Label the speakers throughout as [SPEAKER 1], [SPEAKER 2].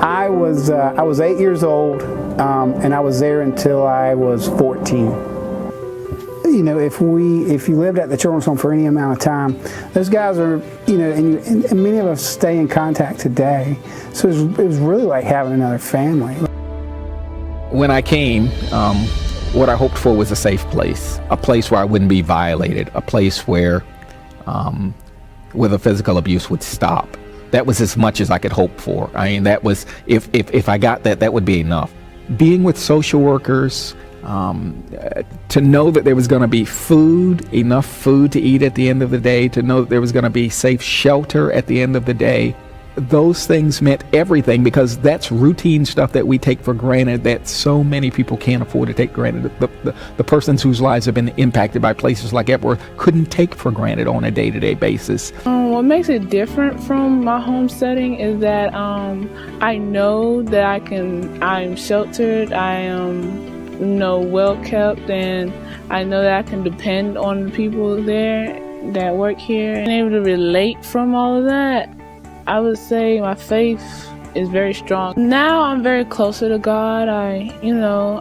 [SPEAKER 1] I was 8 years old, and I was there until I was 14. You know, if you lived at the children's home for any amount of time, those guys are, you know, and many of us stay in contact today. So it was really like having another family.
[SPEAKER 2] When I came, what I hoped for was a safe place, a place where I wouldn't be violated, a place where the physical abuse would stop. That was as much as I could hope for. I mean, that was, if I got that, that would be enough. Being with social workers, to know that there was going to be food, enough food to eat at the end of the day, to know that there was going to be safe shelter at the end of the day, those things meant everything, because that's routine stuff that we take for granted that so many people can't afford to take granted. The persons whose lives have been impacted by places like Epworth couldn't take for granted on a day-to-day basis.
[SPEAKER 3] What makes it different from my home setting is that I know that I'm sheltered, I am well kept, and I know that I can depend on the people there that work here. And able to relate from all of that, I would say my faith is very strong. Now I'm very closer to God. I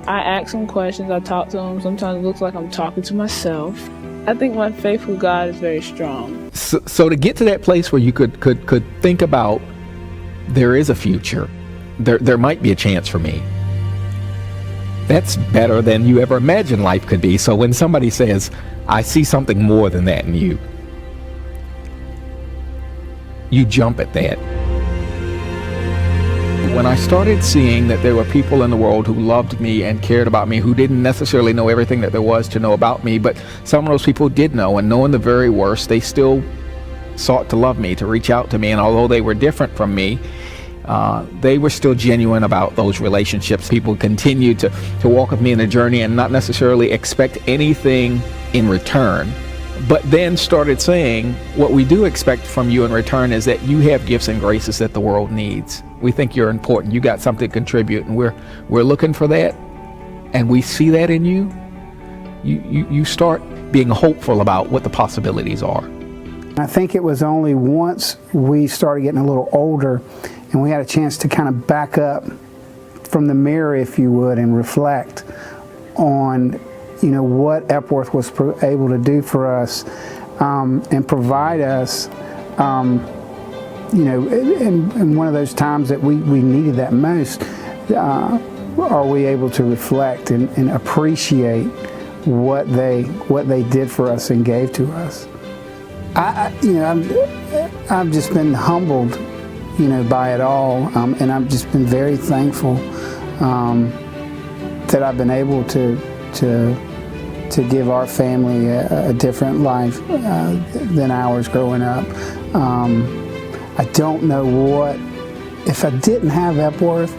[SPEAKER 3] ask him questions, I talk to him. Sometimes it looks like I'm talking to myself. I think my faith with God is very strong.
[SPEAKER 2] So to get to that place where you could think about, there is a future, there might be a chance for me, that's better than you ever imagined life could be. So when somebody says, I see something more than that in you, you jump at that. When I started seeing that there were people in the world who loved me and cared about me, who didn't necessarily know everything that there was to know about me, but some of those people did know, and knowing the very worst, they still sought to love me, to reach out to me, and although they were different from me, they were still genuine about those relationships. People continued to walk with me in the journey and not necessarily expect anything in return, but then started saying, what we do expect from you in return is that you have gifts and graces that the world needs. We think you're important. You got something to contribute, and we're looking for that, and we see that in you. You start being hopeful about what the possibilities are.
[SPEAKER 1] I think it was only once we started getting a little older and we had a chance to kind of back up from the mirror, if you would, and reflect on, what Epworth was able to do for us and provide us, in one of those times that we needed that most. Are we able to reflect and appreciate what they did for us and gave to us? I've just been humbled, by it all, and I've just been very thankful that I've been able to give our family a different life than ours growing up. I don't know if I didn't have Epworth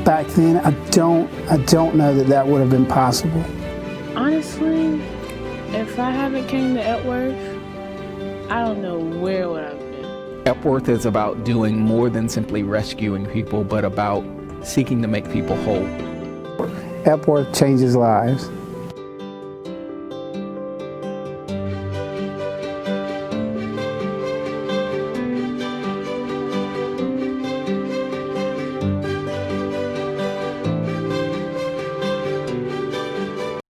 [SPEAKER 1] back then, I don't know that would have been possible.
[SPEAKER 3] Honestly, if I haven't came to Epworth, I don't know where would I've been.
[SPEAKER 2] Epworth is about doing more than simply rescuing people, but about seeking to make people whole.
[SPEAKER 1] Epworth changes lives.